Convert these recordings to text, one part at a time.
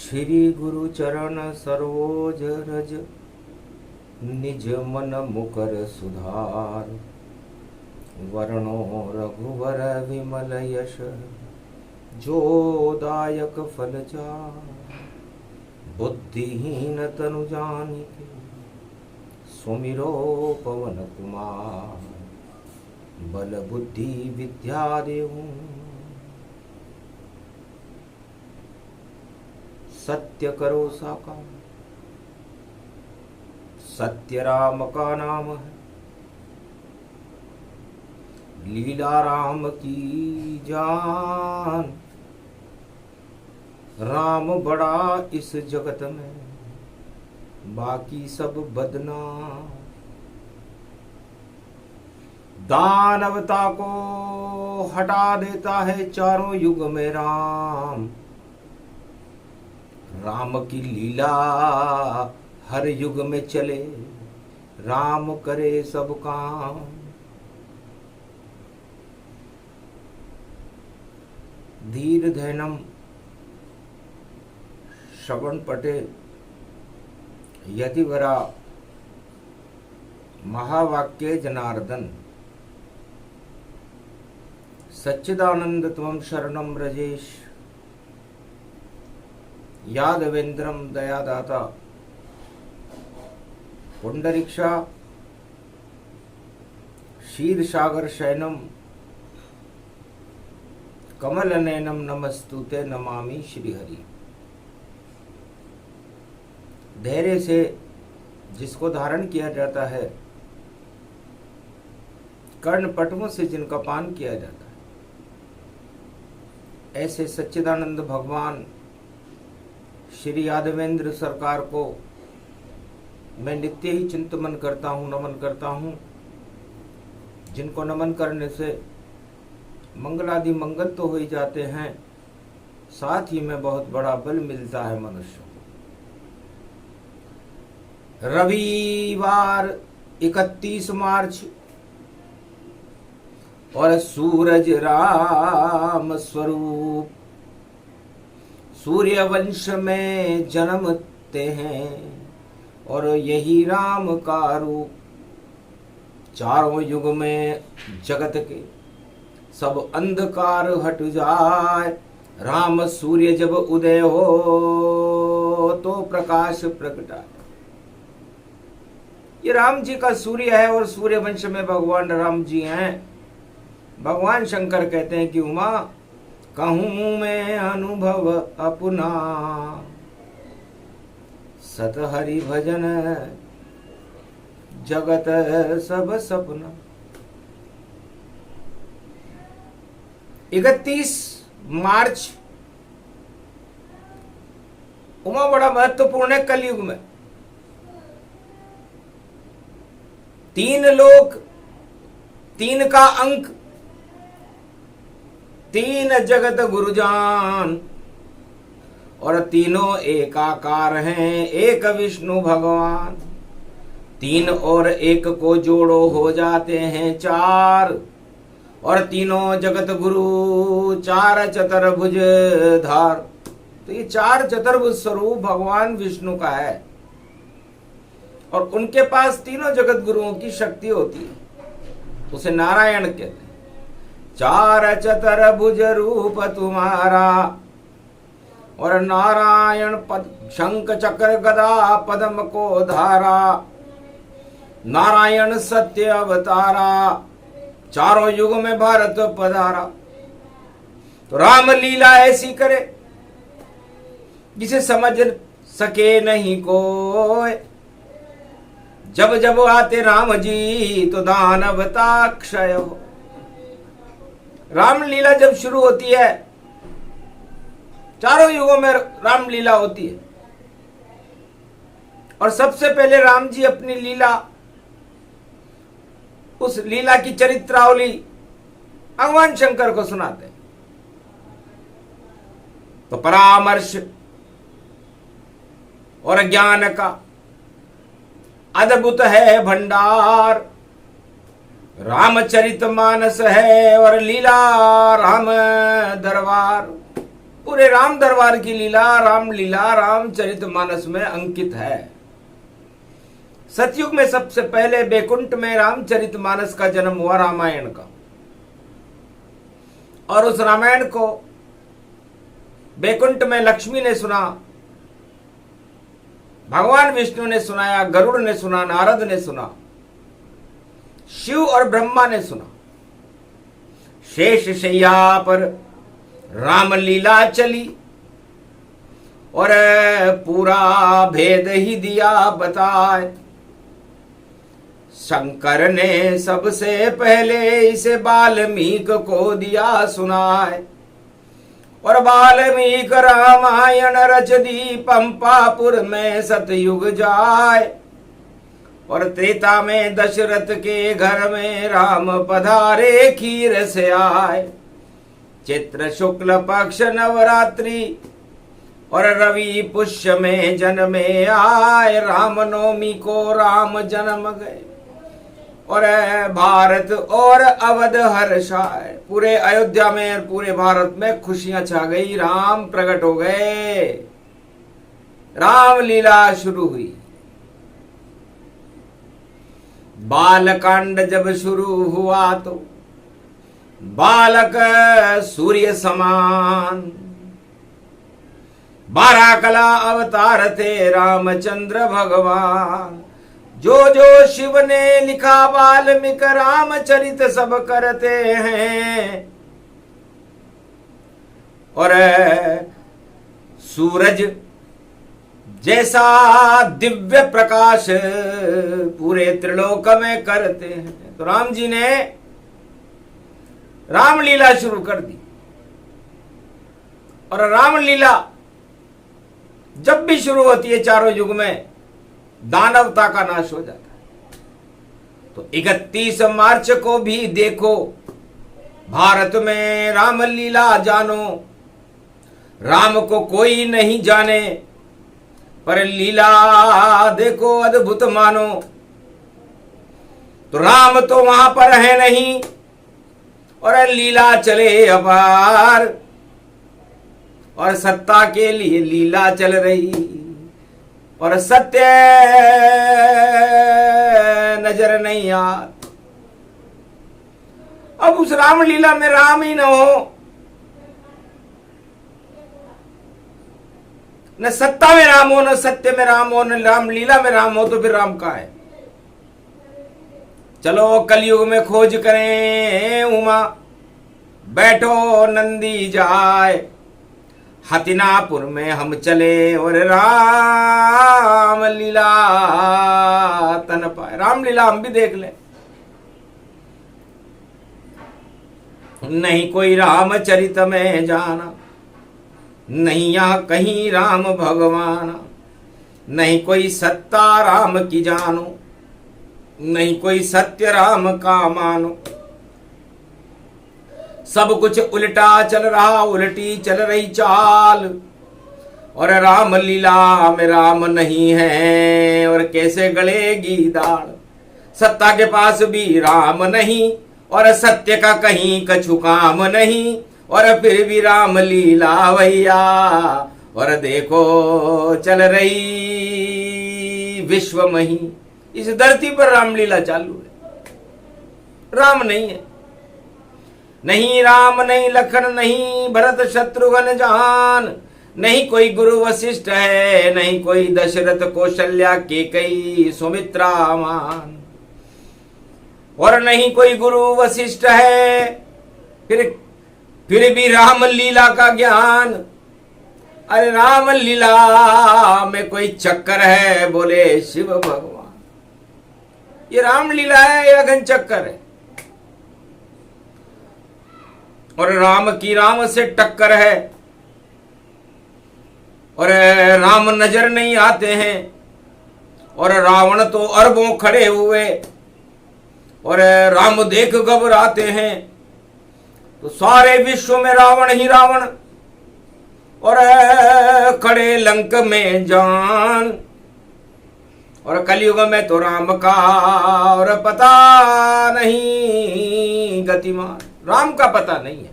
श्री गुरु चरण सरोज रज निज मन मुकर सुधार। वर्णो रघुवर विमल यश जो दायक फल चार। बुद्धिहीन तनु जानिके सुमिरो पवन कुमार। बल बुद्धि विद्या देहु सत्य करो साकार। सत्य राम का नाम है, लीला राम की जान। राम बड़ा इस जगत में, बाकी सब बदनाम। दानवता को हटा देता है चारों युग में राम। राम की लीला हर युग में चले, राम करे सब काम। धीर धैनम श्रवण पटे यतिवरा महावाक्ये जनार्दन। सच्चिदानंद त्वं शरणं रजेश। यादवेन्द्रम दयादाता। पुंडरीक्षा क्षीरसागर शयनम कमल नयनम नमस्तुते नमामि श्रीहरि। धैर्य से जिसको धारण किया जाता है, कर्ण पटुओं से जिनका पान किया जाता है, ऐसे सच्चिदानंद भगवान श्री यादवेंद्र सरकार को मैं नित्य ही चिंतन करता हूँ, नमन करता हूँ। जिनको नमन करने से मंगलादि मंगल तो हो ही जाते हैं, साथ ही में बहुत बड़ा बल मिलता है मनुष्य को। रविवार 31 मार्च और सूरज राम स्वरूप। सूर्य वंश में जन्मते हैं और यही राम का रूप। चारों युग में जगत के सब अंधकार हट जाए। राम सूर्य जब उदय हो तो प्रकाश प्रगटाए। ये राम जी का सूर्य है और सूर्य वंश में भगवान राम जी हैं। भगवान शंकर कहते हैं कि उमा कहूं मैं अनुभव अपना। सत हरि भजन जगत सब सपना। 31 मार्च उमा बड़ा महत्वपूर्ण है कलयुग में। 3 लोक, 3 का अंक, 3 जगत गुरुजान और तीनों एकाकार हैं, एक विष्णु भगवान। 3 और 1 को जोड़ो हो जाते हैं 4। और तीनों जगत गुरु 4 चतुर्भुज धार। तो ये 4 चतुर्भुज स्वरूप भगवान विष्णु का है और उनके पास तीनों जगत गुरुओं की शक्ति होती है। उसे नारायण कहते हैं। 4 चतुर्भुज रूप तुम्हारा और नारायण पद शंख चक्र गदा पद्म को धारा। नारायण सत्य अवतारा, चारों युग में भारत पधारा। तो राम लीला ऐसी करे जिसे समझ सके नहीं कोई। जब जब आते राम जी तो दानवता क्षय हो। रामलीला जब शुरू होती है, चारों युगों में रामलीला होती है और सबसे पहले राम जी अपनी लीला, उस लीला की चरित्रावली भगवान शंकर को सुनाते हैं। तो परामर्श और ज्ञान का अद्भुत है भंडार। रामचरितमानस है और लीला राम दरबार। पूरे राम दरबार की लीला रामचरितमानस में अंकित है। सतयुग में सबसे पहले बैकुंठ में रामचरितमानस का जन्म हुआ, रामायण का। और उस रामायण को बैकुंठ में लक्ष्मी ने सुना, भगवान विष्णु ने सुनाया, गरुड़ ने सुना, नारद ने सुना, शिव और ब्रह्मा ने सुना। शेष शैया पर रामलीला चली और पूरा भेद ही दिया बताए। शंकर ने सबसे पहले इसे वाल्मीकि को दिया सुनाए। और वाल्मीकि रामायण रच दी पंपापुर में सतयुग जाए। और त्रेता में दशरथ के घर में राम पधारे खीर से आए। चित्र शुक्ल पक्ष नवरात्रि और रवि पुष्य में जन्मे आए। राम नवमी को राम जन्म गए और भारत और अवध हर्षाए। पूरे अयोध्या में और पूरे भारत में खुशियां छा गई, राम प्रकट हो गए, राम लीला शुरू हुई। बालकांड जब शुरू हुआ तो बालक सूर्य समान। 12 कला अवतार थे रामचंद्र भगवान। जो जो शिव ने लिखा वाल्मीकि रामचरित सब करते हैं। और सूरज जैसा दिव्य प्रकाश पूरे त्रिलोक में करते हैं। तो राम जी ने रामलीला शुरू कर दी। और रामलीला जब भी शुरू होती है चारों युग में, दानवता का नाश हो जाता है। तो 31 मार्च को भी देखो, भारत में रामलीला जानो। राम को कोई नहीं जाने, पर लीला देखो अद्भुत मानो। तो राम तो वहां पर है नहीं और लीला चले अपार। और सत्ता के लिए लीला चल रही और सत्य नजर नहीं आता। अब उस रामलीला में राम ही न हो, न सत्ता में राम हो, न सत्य में राम हो, न रामलीला में राम हो, तो फिर राम कहाँ है? चलो कलयुग में खोज करें उमा, बैठो नंदी जाए। हतिनापुर में हम चले और राम लीला तन पाए। रामलीला हम भी देख लें। नहीं कोई रामचरित में जाना, नहीं यहाँ कहीं राम भगवान। नहीं कोई सत्ता राम की जानो, नहीं कोई सत्य राम का मानो। सब कुछ उल्टा चल रहा, उल्टी चल रही चाल। और राम लीला में राम नहीं है और कैसे गलेगी दाल। सत्ता के पास भी राम नहीं और सत्य का कहीं कछु काम नहीं। और फिर भी राम लीला भैया, और देखो चल रही विश्व में ही। इस धरती पर रामलीला चालू है। राम नहीं है, नहीं राम, नहीं लखन, नहीं भरत शत्रुघ्न जान। नहीं कोई गुरु वशिष्ठ है, नहीं कोई दशरथ कौशल्या केकई सुमित्रा मान। और नहीं कोई गुरु वशिष्ठ है, फिर भी राम लीला का ज्ञान। अरे राम लीला में कोई चक्कर है, बोले शिव भगवान। ये राम लीला है या घन चक्कर है? और राम की राम से टक्कर है और राम नजर नहीं आते हैं। और रावण तो अरबों खड़े हुए और राम देख घबराते हैं। तो सारे विश्व में रावण ही रावण और खड़े लंक में जान। और कलयुग में तो राम का और पता नहीं गतिमान। राम का पता नहीं है।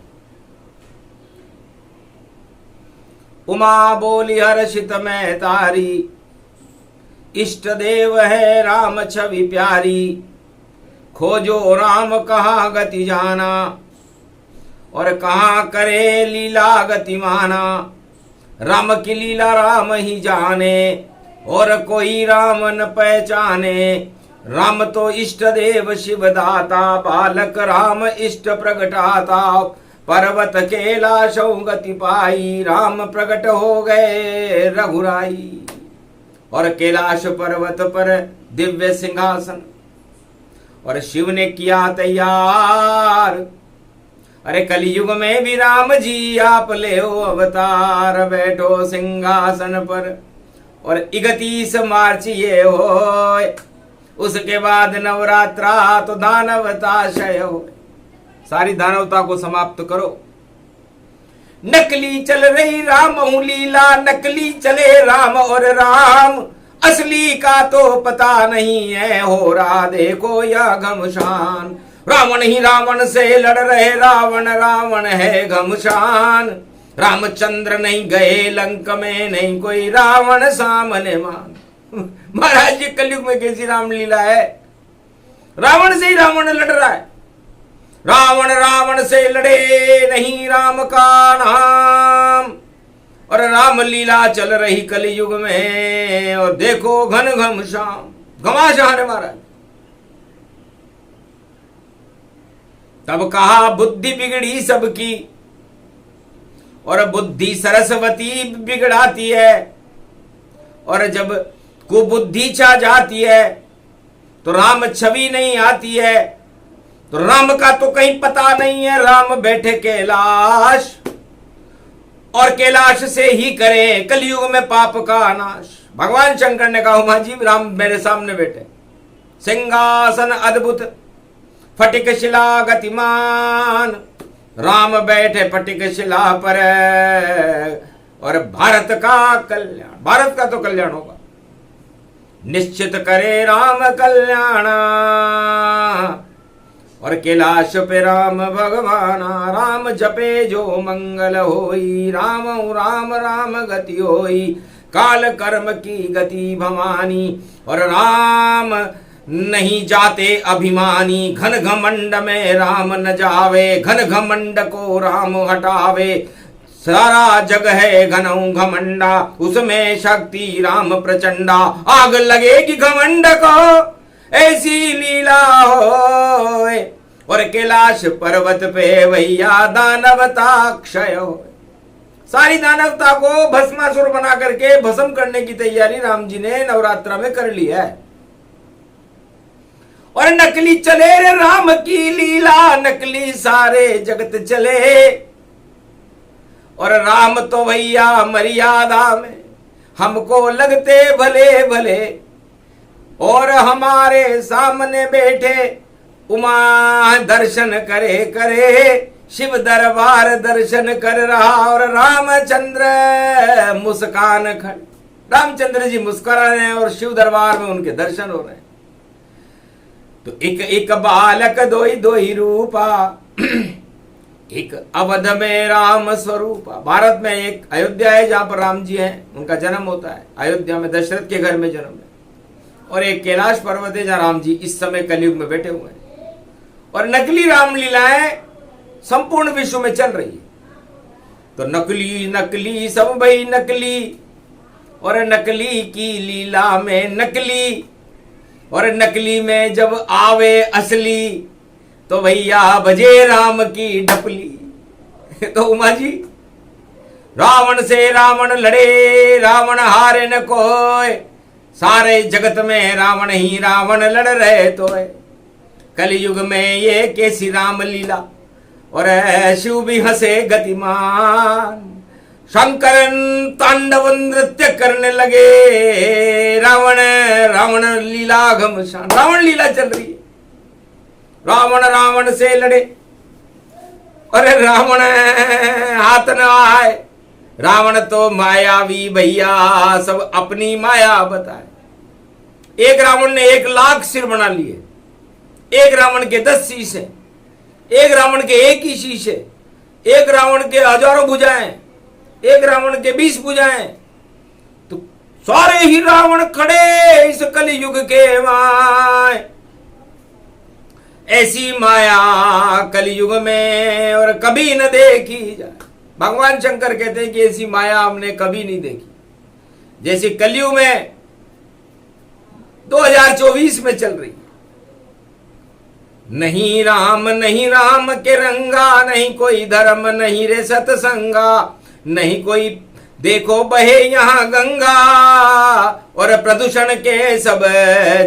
उमा बोली हर्षित मैं तारी, इष्ट देव है राम छवि प्यारी, खोजो राम कहाँ गति जाना, और कहाँ करे लीला गति माना। राम की लीला राम ही जाने, और कोई राम न पहचाने। राम तो इष्ट देव शिव दाता, बालक राम इष्ट प्रगटाता। पर्वत कैलाशों गति पाई, राम प्रकट हो गए रघुराई। और कैलाश पर्वत पर दिव्य सिंहासन, और शिव ने किया तैयार। अरे कलयुग में भी राम जी आप ले अवतार, बैठो सिंहासन पर और 31 मार्च ये हो। उसके बाद नवरात्रा तो दानवता क्षय हो। सारी दानवता को समाप्त करो। नकली चल रही राम लीला, नकली चले राम और राम, असली का तो पता नहीं है हो रहा देखो या घमशान। रावण ही रावण से लड़ रहे, रावण रावण है घमशान। रामचंद्र नहीं गए लंक में, नहीं कोई रावण सामने मान। महाराज जी कलयुग में कैसी रामलीला है, रावण से ही रावण लड़ रहा है। रावण रावण से लड़े नहीं राम का नाम, और रामलीला चल रही कलयुग में। और देखो घन घमशान, घमाशान है महाराज। तब कहा बुद्धि बिगड़ी सबकी, और बुद्धि सरस्वती बिगड़ाती है। और जब कुबुद्धि छा जाती है तो राम छवि नहीं आती है। तो राम का तो कहीं पता नहीं है। राम बैठे कैलाश, और कैलाश से ही करे कलयुग में पाप का नाश। भगवान शंकर ने कहा उमा जी राम मेरे सामने बैठे, सिंहासन अद्भुत फटिक शिला गतिमान। राम बैठे फटिक शिला पर, और भारत का कल्याण, भारत का तो कल्याण होगा। निश्चित करे राम कल्याण, और कैलाश पे राम भगवाना। राम जपे जो मंगल होई, राम राम राम गति होई। काल कर्म की गति भवानी, और राम नहीं जाते अभिमानी। घन घमंड में राम न जावे, घन घमंड को राम हटावे। सारा जग है घनऊ घमंडा, उसमें शक्ति राम प्रचंडा। आग लगेगी घमंड को, ऐसी लीला होए। और कैलाश पर्वत पे भैया दानवता क्षय हो। सारी दानवता को भस्मासुर बना करके भस्म करने की तैयारी राम जी ने नवरात्रा में कर ली है। और नकली चले रे राम की लीला, नकली सारे जगत चले। और राम तो भैया मर्यादा में हमको लगते भले भले, और हमारे सामने बैठे उमा दर्शन करे करे। शिव दरबार दर्शन कर रहा, और रामचंद्र मुस्कान खड़े। रामचंद्र जी मुस्कुरा रहे हैं और शिव दरबार में उनके दर्शन हो रहे हैं। तो एक एक बालक दोई दोई रूपा, एक अवध में राम स्वरूपा। भारत में एक अयोध्या है जहां पर राम जी हैं, उनका जन्म होता है अयोध्या में, दशरथ के घर में जन्म है। और एक कैलाश पर्वत है जहां राम जी इस समय कलयुग में बैठे हुए हैं। और नकली रामलीलाएं संपूर्ण विश्व में चल रही है। तो नकली नकली सब भाई नकली, और नकली की लीला में नकली, और नकली में जब आवे असली तो भैया बजे राम की ढपली। तो उमा जी रावण से रावण लड़े, रावण हारे न कोय। सारे जगत में रावण ही रावण लड़ रहे तो है। कलयुग में ये कैसी राम लीला, और शिव भी हंसे गतिमान। शंकर तांडव नृत्य करने लगे, रावण रावण लीला घमशान। रावण लीला चल रही है। रावण रावण से लड़े, अरे रावण हाथ न आए। रावण तो मायावी भैया, सब अपनी माया बताए। एक रावण ने 1,00,000 सिर बना लिए, एक रावण के 10 शीश है, एक रावण के एक ही शीश है, एक रावण के हजारों भुजाएं, एक रावण के 20 भुजाएं, तो सारे ही रावण खड़े इस कलयुग के माय। ऐसी माया कलयुग में और कभी न देखी जाए। भगवान शंकर कहते हैं कि ऐसी माया हमने कभी नहीं देखी जैसे कलयुग में 2024 में चल रही है। नहीं राम के रंगा, नहीं कोई धर्म, नहीं रे सतसंगा, नहीं कोई देखो बहे यहां गंगा, और प्रदूषण के सब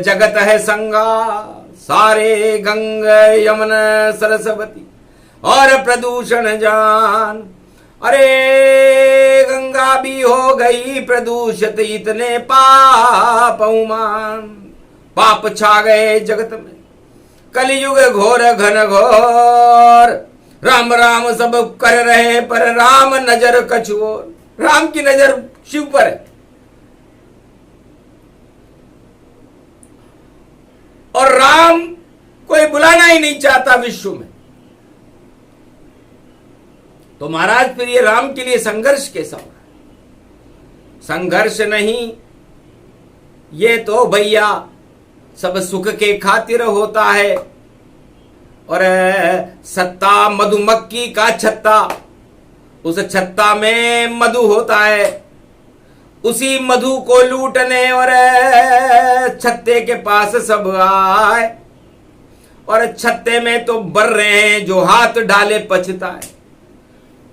जगत है संगा। सारे गंगा यमुना सरस्वती और प्रदूषण जान। अरे गंगा भी हो गई प्रदूषित, इतने पाप उमान, पाप छा गए जगत में, कलयुग घोर घन घोर। राम राम सब कर रहे पर राम नजर कछुओर। राम की नजर शिव पर है और राम कोई बुलाना ही नहीं चाहता विश्व में। तो महाराज फिर ये राम के लिए संघर्ष कैसा हो रहा है? संघर्ष नहीं, ये तो भैया सब सुख के खातिर होता है। और सत्ता मधुमक्खी का छत्ता, उस छत्ता में मधु होता है, उसी मधु को लूटने और छत्ते के पास सब आए, और छत्ते में तो बर रहे हैं जो हाथ डाले पछता है।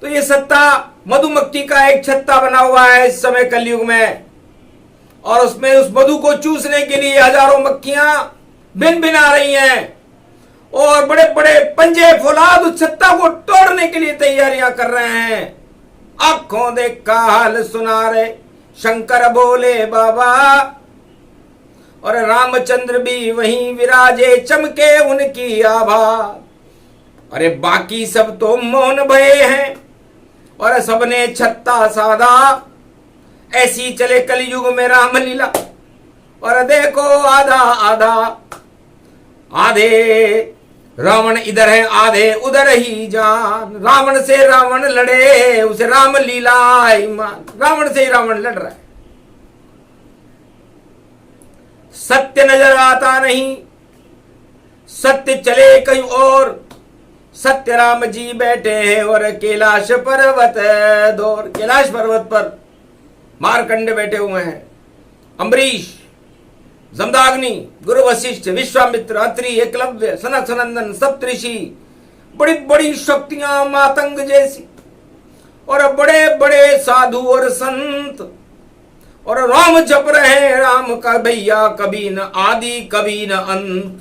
तो ये सत्ता मधुमक्खी का एक छत्ता बना हुआ है इस समय कलयुग में, और उसमें उस मधु को चूसने के लिए हजारों मक्खियां भिन भिन आ रही हैं, और बड़े बड़े पंजे फौलाद उस छत्ता को तोड़ने के लिए तैयारियां कर रहे हैं। आंखों देख का हाल सुना रहे शंकर बोले बाबा, और रामचंद्र भी वहीं विराजे चमके उनकी आभा। अरे बाकी सब तो मौन भये हैं और सबने छत्ता साधा। ऐसी चले कलयुग में राम लीला, और देखो आधा आधा, आधे रावण इधर है आधे उधर ही जान। रावण से रावण लड़े उसे राम लीला ईमान। रावण से ही रावण लड़ रहा है। सत्य नजर आता नहीं, सत्य चले कहीं और। सत्य राम जी बैठे हैं और कैलाश पर्वत दौर। कैलाश पर्वत पर मारकंड बैठे हुए हैं, अम्बरीश, जमदाग्नि, गुरु वशिष्ठ, विश्वामित्र, अत्रि, एकलव्य, सनक सनंदन, सप्तऋषि, बड़ी बड़ी शक्तियां मातंग जैसी, और बड़े बड़े साधु और संत, और राम जप रहे हैं राम का भैया कभी न आदि कभी न अंत।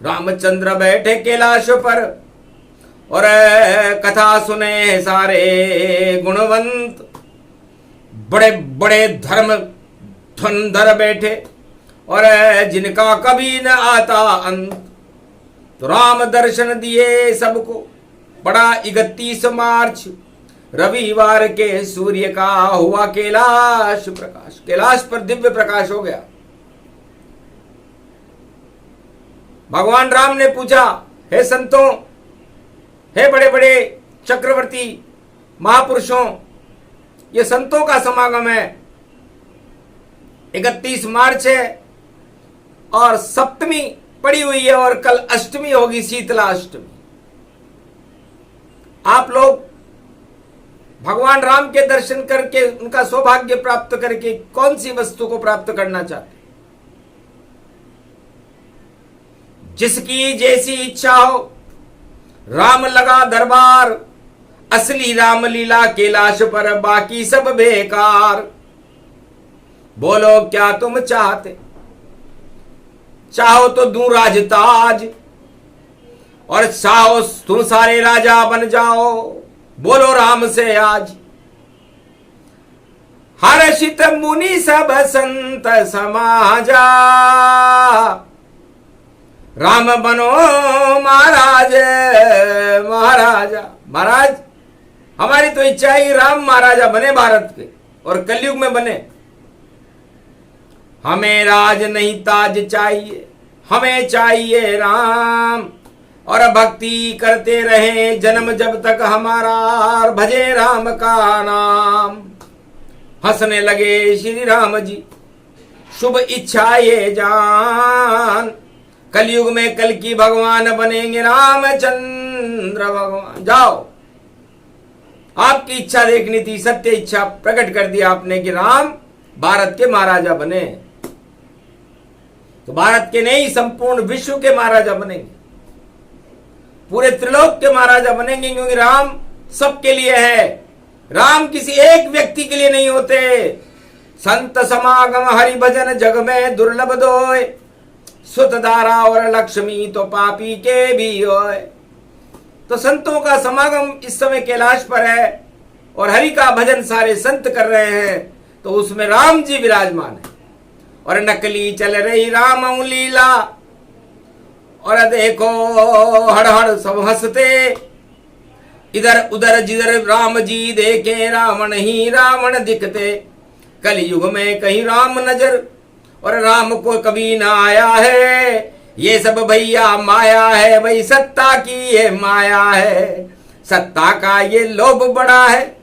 रामचंद्र बैठे कैलाश पर और कथा सुने सारे गुणवंत। बड़े बड़े धर्म धुरंधर बैठे और जिनका कभी न आता अंत। तो राम दर्शन दिए सबको। बड़ा 31 मार्च रविवार के सूर्य का हुआ कैलाश प्रकाश। कैलाश पर दिव्य प्रकाश हो गया। भगवान राम ने पूछा, हे संतों, हे बड़े बड़े चक्रवर्ती महापुरुषों, ये संतों का समागम है। 31 मार्च है और सप्तमी पड़ी हुई है और कल अष्टमी होगी, शीतला अष्टमी। आप लोग भगवान राम के दर्शन करके उनका सौभाग्य प्राप्त करके कौन सी वस्तु को प्राप्त करना चाहते? जिसकी जैसी इच्छा हो। राम लगा दरबार, असली राम लीला कैलाश पर, बाकी सब बेकार। बोलो क्या तुम चाहते? चाहो तो दूं राजताज, और चाहो तुम सारे राजा बन जाओ। बोलो राम से आज। हर्षित मुनि सब संत समाजा, राम बनो महाराज महाराजा। महाराज, हमारी तो इच्छा ही राम महाराजा बने भारत के, और कलयुग में बने। हमें राज नहीं ताज चाहिए, हमें चाहिए राम। और भक्ति करते रहे जन्म जब तक हमारा, और भजे राम का नाम। हंसने लगे श्री राम जी, शुभ इच्छा ये जान, कलयुग में कल की भगवान बनेंगे रामचंद्र भगवान। जाओ, आपकी इच्छा देखनी थी, सत्य इच्छा प्रकट कर दिया आपने कि राम भारत के महाराजा बने, तो भारत के नहीं संपूर्ण विश्व के महाराजा बनेंगे, पूरे त्रिलोक के महाराजा बनेंगे, क्योंकि राम सबके लिए है। राम किसी एक व्यक्ति के लिए नहीं होते। संत समागम हरि भजन जग में दुर्लभ दोय, सुत दारा और लक्ष्मी तो पापी के भी होय। तो संतों का समागम इस समय कैलाश पर है और हरि का भजन सारे संत कर रहे हैं, तो उसमें राम जी विराजमान है। और नकली चल रही राम लीला, और देखो हड़ हड़ सब हंसते, इधर उधर जिधर राम जी देखे रावण ही रावण दिखते। कलयुग में कहीं राम नजर, और राम को कभी ना आया है। ये सब भैया माया है, भाई सत्ता की ये माया है। सत्ता का ये लोभ बड़ा है,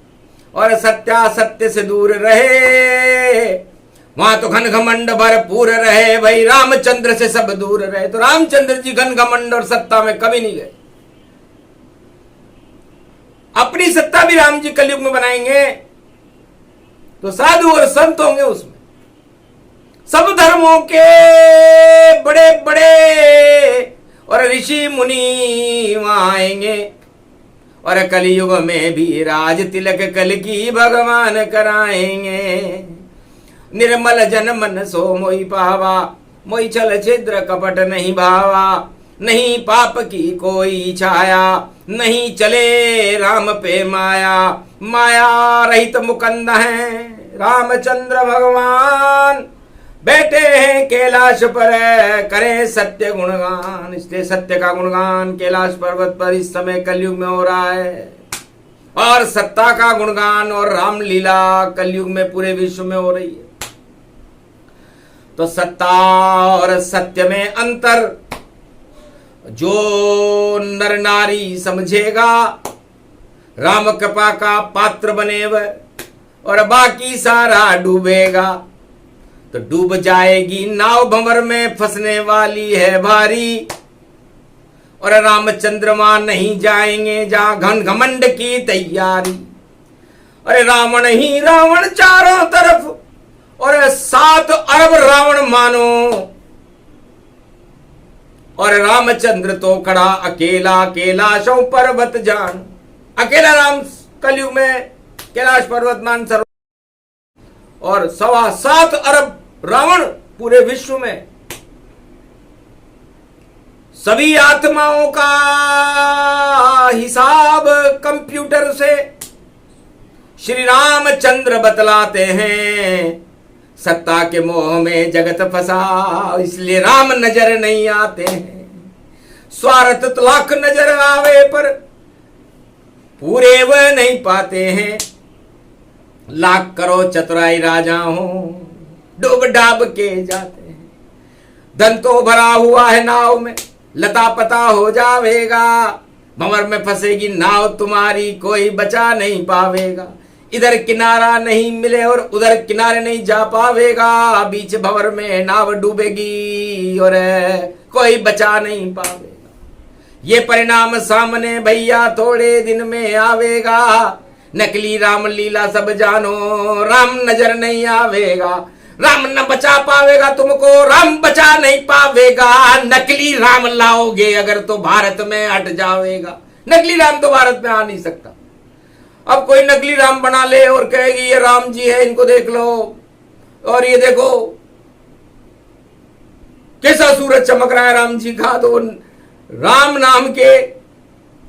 और सत्या सत्य से दूर रहे। वहां तो घन घमंड भरपूर रहे, भाई रामचंद्र से सब दूर रहे। तो रामचंद्र जी घन घमंड और सत्ता में कभी नहीं गए। अपनी सत्ता भी राम जी कलयुग में बनाएंगे, तो साधु और संत होंगे उसमें। सब धर्मों के बड़े बड़े और ऋषि मुनि वहां आएंगे, और कलयुग में भी राज तिलक कल की भगवान कराएंगे। निर्मल जन मन सो मोहि पावा, मोहि छल छिद्र कपट नहीं भावा। नहीं पाप की कोई छाया, नहीं चले राम पे माया। माया रहित मुकंद है रामचंद्र भगवान, बैठे हैं कैलाश पर करें सत्य गुणगान। इसलिए सत्य का गुणगान कैलाश पर्वत पर इस समय कलयुग में हो रहा है, और सत्ता का गुणगान और रामलीला कलयुग में पूरे विश्व में हो रही है। तो सत्ता और सत्य में अंतर जो नर नारी समझेगा, राम कृपा का पात्र बनेगा, और बाकी सारा डूबेगा। तो डूब जाएगी नाव भंवर में, फंसने वाली है भारी। और रामचंद्रमा नहीं जाएंगे जहां घन घमंड की तैयारी। अरे रावण ही रावण चारों तरफ, और 7 अरब रावण मानो। और रामचंद्र तो खड़ा अकेला कैलाशों पर्वत जान। अकेला राम कलयुग में कैलाश पर्वत मान सर, और 7.25 अरब रावण पूरे विश्व में। सभी आत्माओं का हिसाब कंप्यूटर से श्री रामचंद्र बतलाते हैं। सत्ता के मोह में जगत फंसा, इसलिए राम नजर नहीं आते हैं। स्वार्थ तो लाख नजर आवे पर पूरे वह नहीं पाते हैं। लाख करो चतुराई राजा हो, डूब डाब के जाते हैं। धन तो भरा हुआ है नाव में, लता पता हो जावेगा। भंवर में फंसेगी नाव तुम्हारी, कोई बचा नहीं पावेगा। इधर किनारा नहीं मिले और उधर किनारे नहीं जा पावेगा। बीच भंवर में नाव डूबेगी और कोई बचा नहीं पावेगा। ये परिणाम सामने भैया थोड़े दिन में आवेगा। नकली राम लीला सब जानो, राम नजर नहीं आवेगा। राम न बचा पावेगा तुमको, राम बचा नहीं पावेगा। नकली राम लाओगे अगर तो भारत में हट जावेगा। नकली राम तो भारत में आ नहीं सकता। अब कोई नकली राम बना ले और कहेगी ये राम जी है, इनको देख लो, और ये देखो कैसा सूरज चमक रहा है राम जी का। तो राम नाम के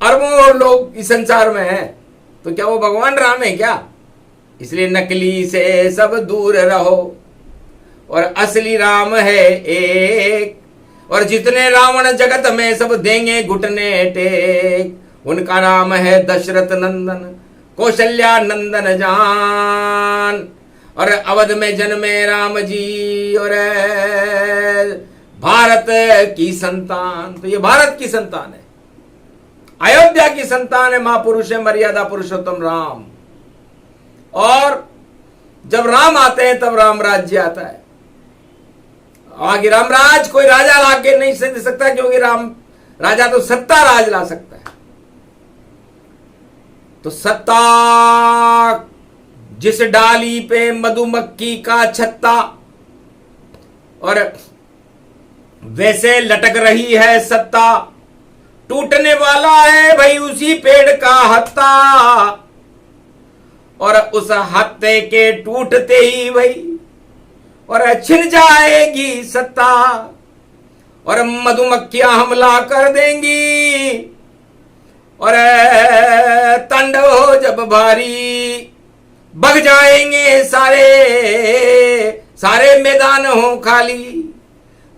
अरबों लोग इस संसार में हैं, तो क्या वो भगवान राम है क्या? इसलिए नकली से सब दूर रहो और असली राम है एक। और जितने रावण जगत में सब देंगे घुटने टेक। उनका नाम है दशरथ नंदन, कौशल्या नंदन जान। और अवध में जन्मे राम जी और भारत की संतान। तो ये भारत की संतान है। अयोध्या की संतान है, महापुरुष है, मर्यादा पुरुषोत्तम राम। और जब राम आते हैं तब राम राज्य आता है। आगे रामराज कोई राजा लाके नहीं दे सकता, क्योंकि राम राजा तो सत्ता राज ला सकता है। तो सत्ता जिस डाली पे मधुमक्खी का छत्ता, और वैसे लटक रही है सत्ता, टूटने वाला है भाई उसी पेड़ का हत्ता। और उस हत्ते के टूटते ही भाई और छिन जाएगी सत्ता, और मधुमक्खियां हमला कर देंगी। और तांडव हो जब भारी, भग जाएंगे सारे सारे मैदान हो खाली।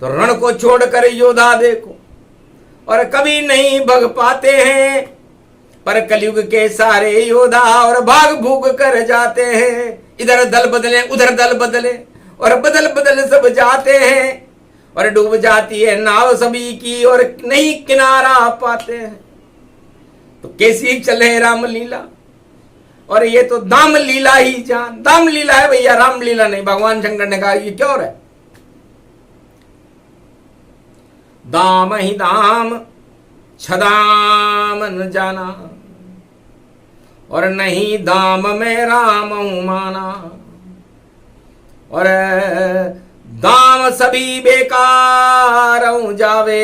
तो रण को छोड़कर योद्धा देखो, और कभी नहीं भग पाते हैं, पर कलयुग के सारे योद्धा और भाग भूग कर जाते हैं। इधर दल बदले उधर दल बदले, और बदल बदल सब जाते हैं, और डूब जाती है नाव सभी की, और नहीं किनारा पाते हैं। तो कैसी चले रामलीला, और ये तो दाम लीला ही जान। दाम लीला है भैया, रामलीला नहीं। भगवान शंकर ने कहा ये क्या हो रहा है, दाम ही दाम छदाम न जाना, और नहीं दाम में राम माना। और दाम सभी बेकार जावे,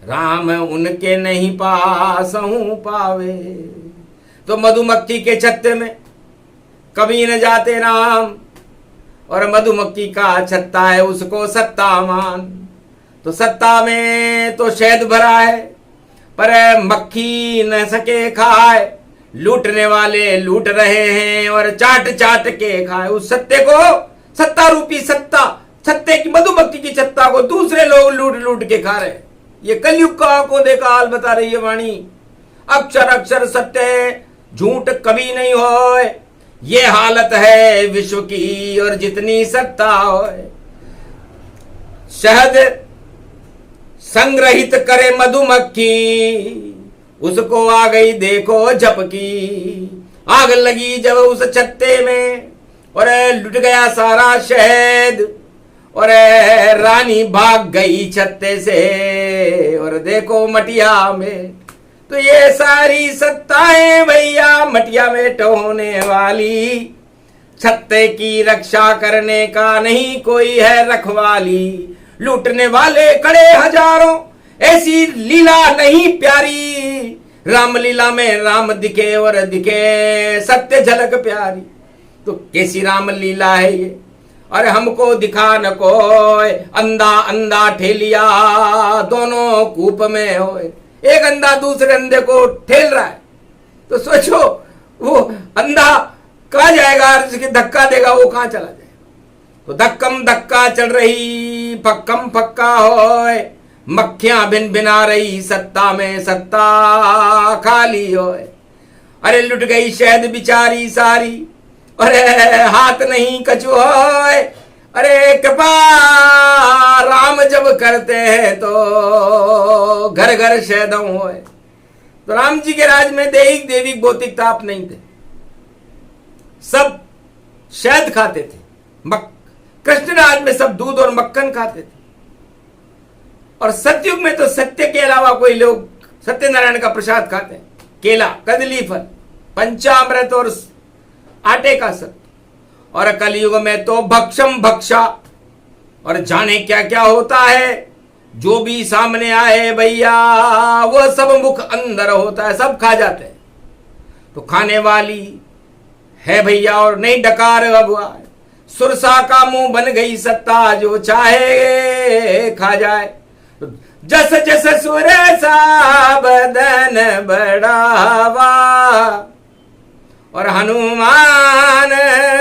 राम उनके नहीं पास पावे। तो मधुमक्खी के छत्ते में कभी न जाते राम, और मधुमक्खी का छत्ता है उसको सत्ता मान। तो सत्ता में तो शहद भरा है, पर मक्खी न सके खाए। लूटने वाले लूट रहे हैं, और चाट चाट के खाए। उस सत्ते को, सत्ता रूपी सत्ता, सत्ते की मधुमक्खी की सत्ता को दूसरे लोग लूट लूट के खा रहे। ये कलयुग का आंखों देखा हाल बता रही है वाणी। अक्षर अक्षर सत्य, झूठ कभी नहीं होए। ये हालत है विश्व की, और जितनी सत्ता होए। शहद संग्रहित करे मधुमक्खी, उसको आ गई देखो झपकी। आग लगी जब उस छत्ते में, और लुट गया सारा शहद, और रानी भाग गई छत्ते से, और देखो मटिया में। तो ये सारी सत्ताएं भैया मटिया में टोने वाली। छत्ते की रक्षा करने का नहीं कोई है रखवाली। लूटने वाले खड़े हजारों, ऐसी लीला नहीं प्यारी। रामलीला में राम दिखे और दिखे सत्य झलक प्यारी। तो कैसी रामलीला है ये, अरे हमको दिखा न कोई। अंधा अंधा ठेलिया दोनों कूप में होए। एक अंधा दूसरे अंधे को ठेल रहा है, तो सोचो वो अंधा कहाँ जाएगा, जिसकी धक्का देगा वो कहाँ चला जाएगा। तो धक्कम धक्का चल रही, फक्कम फक्का होए। मक्खियां भिन भिना रही, सत्ता में सत्ता खाली होए। अरे लुट गई शहद बिचारी सारी, अरे हाथ नहीं कछु होए। अरे कृपा राम जब करते हैं तो घर घर शहदों होए। तो राम जी के राज में दैहिक देविक भौतिक ताप नहीं थे, सब शहद खाते थे। कृष्ण राज में सब दूध और मक्खन खाते थे। और सतयुग में तो सत्य के अलावा कोई लोग सत्यनारायण का प्रसाद खाते हैं, केला, कदली फल, पंचामृत और आटे का सत्य। और कलयुग में तो भक्षम भक्षा, और जाने क्या क्या होता है। जो भी सामने आए भैया वो सब मुख अंदर होता है, सब खा जाते हैं। तो खाने वाली है भैया और नहीं डकार अब सुरसा का मुंह बन गई सत्ता, जो चाहे खा जाए। जस जस सुरसा बदन बढ़ावा, और हनुमान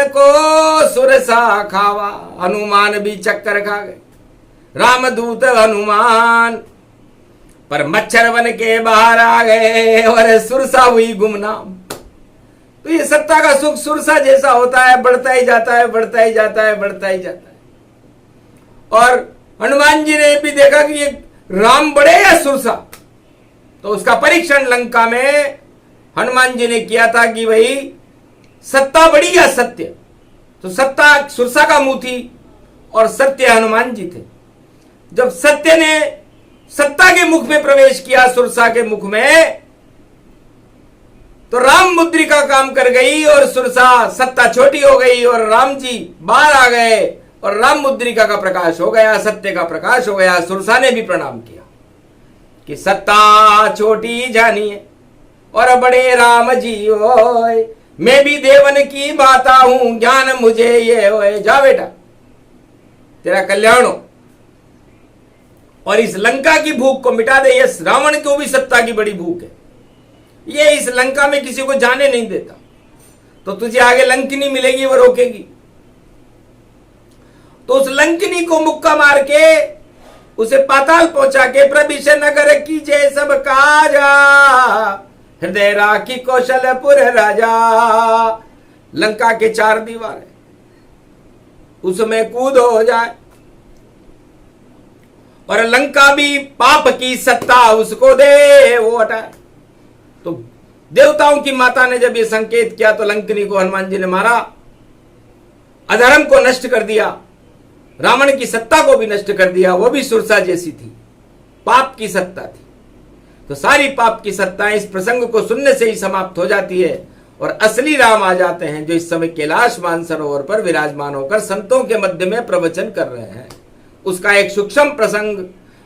को सुरसा खावा। हनुमान भी चक्कर खा गए, रामदूत हनुमान, पर मच्छर बन के बाहर आ गए और सुरसा हुई गुमनाम। तो ये सत्ता का सुख सुरसा जैसा होता है, बढ़ता ही जाता है, बढ़ता ही जाता है, बढ़ता ही जाता है। और हनुमान जी ने भी देखा कि ये राम बढ़े या सुरसा, तो उसका परीक्षण लंका में हनुमान जी ने किया था कि भाई सत्ता बड़ी या सत्य। तो सत्ता सुरसा का मुंह थी और सत्य हनुमान जी थे। जब सत्य ने सत्ता के मुख में प्रवेश किया, सुरसा के मुख में, तो राम मुद्रिका काम कर गई और सुरसा सत्ता छोटी हो गई और राम जी बाहर आ गए और राम मुद्रिका का प्रकाश हो गया, सत्य का प्रकाश हो गया। सुरसा ने भी प्रणाम किया कि सत्ता छोटी जानिए और बड़े राम जी होए, मैं भी देवन की माता हूं, ज्ञान मुझे ये होए। जा बेटा, तेरा कल्याण हो और इस लंका की भूख को मिटा दे। ये रावण को भी सत्ता की बड़ी भूख है, ये इस लंका में किसी को जाने नहीं देता। तो तुझे आगे लंकिनी मिलेगी, वो रोकेगी। तो उस लंकिनी को मुक्का मार के उसे पाताल पहुंचा के प्रविश नगर कीजे सब काजा, हृदय राखी कौशलपुर राजा। लंका के 4 दीवार है, उसमें कूद हो जाए और लंका भी पाप की सत्ता उसको दे, वो हटाए। तो देवताओं की माता ने जब ये संकेत किया तो लंकिनी को हनुमान जी ने मारा, अधर्म को नष्ट कर दिया, रावण की सत्ता को भी नष्ट कर दिया। वो भी सुरसा जैसी थी, पाप की सत्ता थी। तो सारी पाप की सत्ताएं इस प्रसंग को सुनने से ही समाप्त हो जाती है और असली राम आ जाते हैं, जो इस समय कैलाश मानसरोवर पर विराजमान होकर संतों के मध्य में प्रवचन कर रहे हैं। उसका एक सूक्ष्म प्रसंग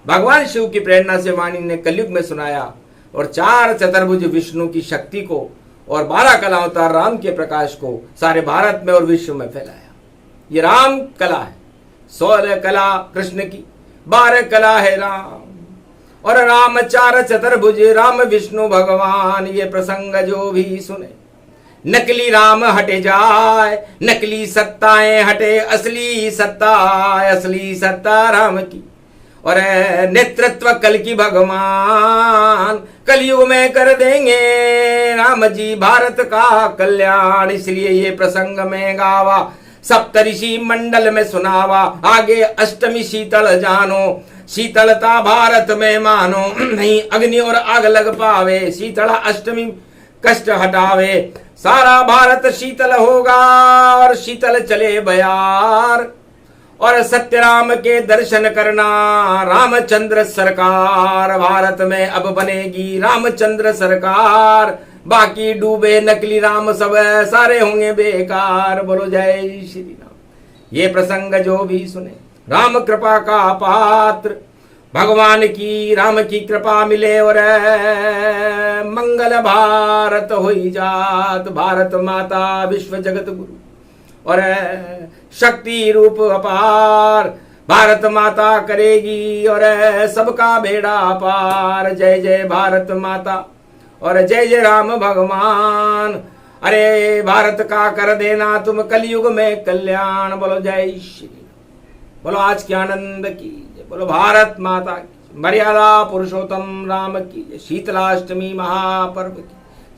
भगवान शिव की प्रेरणा से वाणी ने कलयुग में सुनाया और 4 चतुर्भुज विष्णु की शक्ति को और 12 कला अवतार राम के प्रकाश को सारे भारत में और विश्व में फैलाया। ये राम कला है। 16 कला कृष्ण की, 12 कला है राम, और राम 4 चतुर्भुज, राम विष्णु भगवान। ये प्रसंग जो भी सुने, नकली राम हटे जाए, नकली सत्ताएं हटे, असली सत्ता, असली सत्ता राम की। और नेतृत्व कल की भगवान, कलयुग में कर देंगे राम जी भारत का कल्याण। इसलिए ये प्रसंग में गावा, सप्तऋषि मंडल में सुनावा। आगे अष्टमी शीतल जानो, शीतलता भारत में मानो, नहीं अग्नि और आग लग पावे, शीतला अष्टमी कष्ट हटावे। सारा भारत शीतल होगा और शीतल चले बयार। और सत्य राम के दर्शन करना, रामचंद्र सरकार भारत में अब बनेगी, रामचंद्र सरकार। बाकी डूबे नकली राम सब सारे होंगे बेकार। बोलो जय श्री राम। ये प्रसंग जो भी सुने, राम कृपा का पात्र, भगवान की राम की कृपा मिले और मंगल भारत होई जात। भारत माता विश्व जगत गुरु और शक्ति रूप अपार, भारत माता करेगी और सबका बेड़ा पार। जय जय भारत माता और जय जय राम भगवान। अरे भारत का कर देना तुम कलयुग में कल्याण। बोलो जय श्री राम। बोलो आज के आनंद की जय। बोलो भारत माता की, मर्यादा पुरुषोत्तम राम की जय। शीतलाष्टमी महापर्व की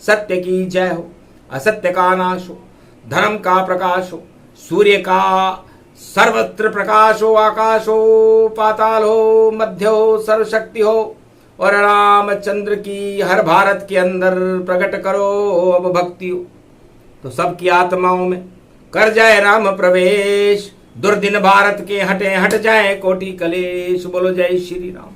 सत्य की जय हो, असत्य का नाश हो, धर्म का प्रकाश हो, सूर्य का सर्वत्र प्रकाश हो, आकाश हो, पाताल हो, मध्य हो, सर्वशक्ति हो और रामचंद्र की हर भारत के अंदर प्रकट करो अब भक्ति हो। तो सबकी आत्माओं में कर जाए राम प्रवेश, दुर्दिन भारत के हटे हट जाए कोटि कलेश। बोलो जय श्री राम।